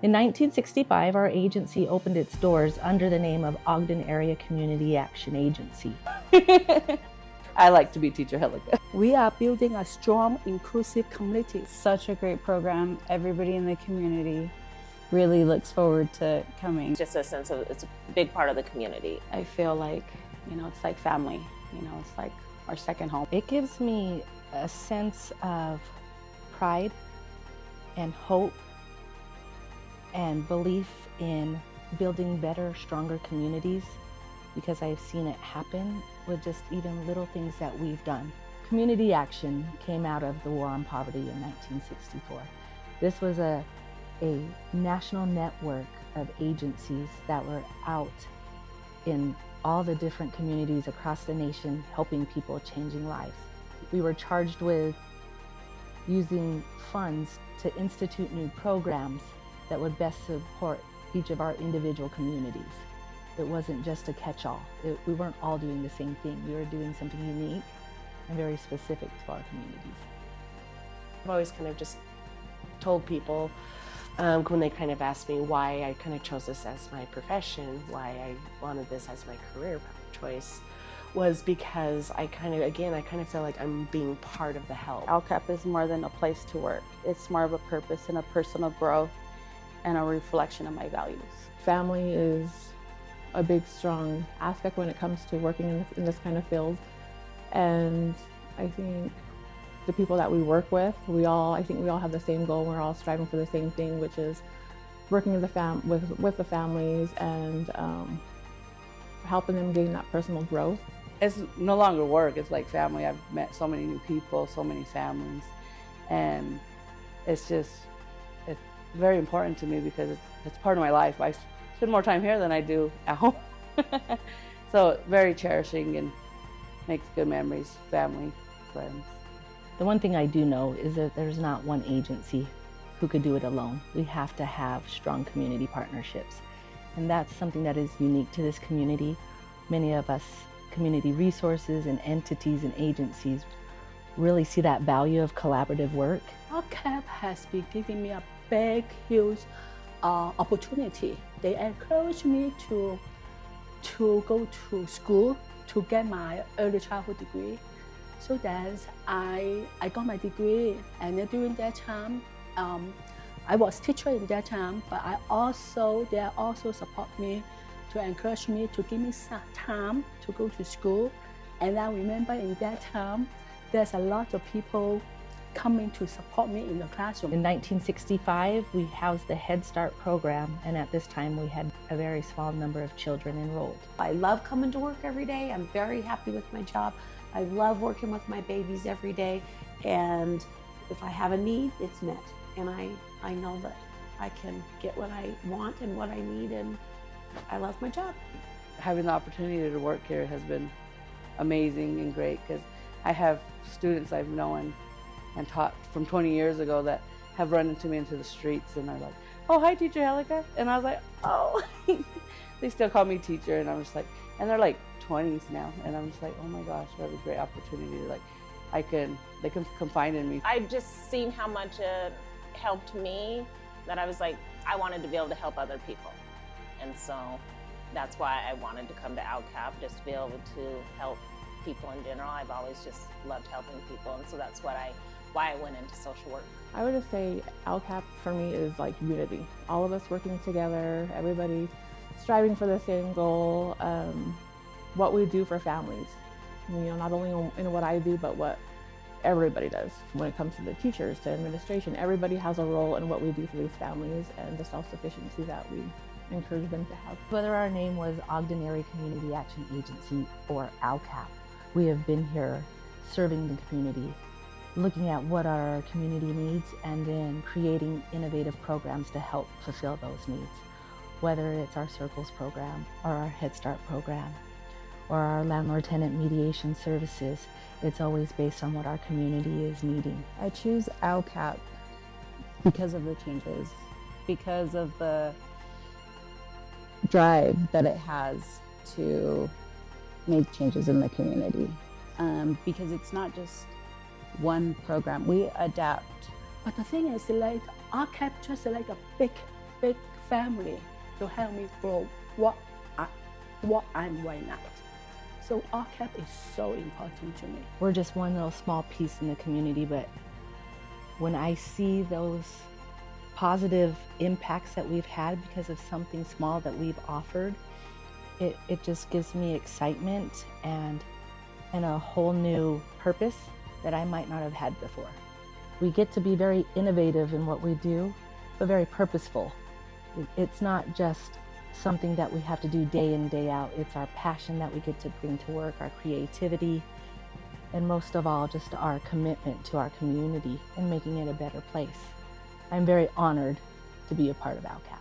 In 1965, our agency opened its doors under the name of Ogden-Area Community Action Agency. I like to be Teacher Helica. We are building a strong, inclusive community. Such a great program. Everybody in the community really looks forward to coming. Just a sense of it's a big part of the community. I feel like, it's like family. It's like our second home. It gives me a sense of pride and hope and belief in building better, stronger communities, because I've seen it happen with just even little things that we've done. Community action came out of the War on Poverty in 1964. This was a national network of agencies that were out in all the different communities across the nation, helping people, changing lives. We were charged with using funds to institute new programs that would best support each of our individual communities. It wasn't just a catch-all. We weren't all doing the same thing. We were doing something unique and very specific to our communities. I've always kind of just told people when they kind of asked me why I kind of chose this as my profession, why I wanted this as my career choice, was because I kind of feel like I'm being part of the help. OWCAP is more than a place to work. It's more of a purpose and a personal growth and a reflection of my values. Family is a big, strong aspect when it comes to working in this kind of field. And I think the people that we work with, I think we all have the same goal. We're all striving for the same thing, which is working with the families and helping them gain that personal growth. It's no longer work, it's like family. I've met so many new people, so many families, and it's very important to me because it's part of my life. I spend more time here than I do at home. So very cherishing and makes good memories, family, friends. The one thing I do know is that there's not one agency who could do it alone. We have to have strong community partnerships. And that's something that is unique to this community. Many of us community resources and entities and agencies really see that value of collaborative work. OWCAP has been giving me a big, huge opportunity. They encourage me to go to school to get my early childhood degree. So that I got my degree, and during that time, I was teacher in that time, but they also support me to encourage me to give me some time to go to school. And I remember in that time, there's a lot of people coming to support me in the classroom. In 1965, we housed the Head Start program, and at this time we had a very small number of children enrolled. I love coming to work every day. I'm very happy with my job. I love working with my babies every day, and if I have a need, it's met. And I know that I can get what I want and what I need, and I love my job. Having the opportunity to work here has been amazing and great because I have students I've known and taught from 20 years ago that have run into me into the streets and are like, "Oh, hi, Teacher Helica." And I was like, "Oh." They still call me teacher, and I'm just like, and they're like 20s now, and I'm just like, oh my gosh, what a great opportunity. Like, they can confide in me. I've just seen how much it helped me that I was like, I wanted to be able to help other people. And so that's why I wanted to come to OWCAP, just to be able to help people in general. I've always just loved helping people, and so that's why I went into social work. I would just say OWCAP for me is like unity. All of us working together, everybody striving for the same goal. What we do for families, not only in what I do, but what everybody does when it comes to the teachers, to administration. Everybody has a role in what we do for these families and the self-sufficiency that we encourage them to have. Whether our name was Ogden Area Community Action Agency or OWCAP, we have been here serving the community, looking at what are our community needs, and then creating innovative programs to help fulfill those needs. Whether it's our Circles program or our Head Start program or our landlord-tenant mediation services, it's always based on what our community is needing. I choose OWCAP because of the changes, because of the drive that it has to make changes in the community. Because it's not just one program, we adapt. But the thing is, like, OWCAP just like a big big family to help me grow what I'm right now. So OWCAP is so important to me. We're just one little small piece in the community, but when I see those positive impacts that we've had because of something small that we've offered, it just gives me excitement and a whole new purpose that I might not have had before. We get to be very innovative in what we do, but very purposeful. It's not just something that we have to do day in, day out. It's our passion that we get to bring to work, our creativity, and most of all, just our commitment to our community and making it a better place. I'm very honored to be a part of OWCAP.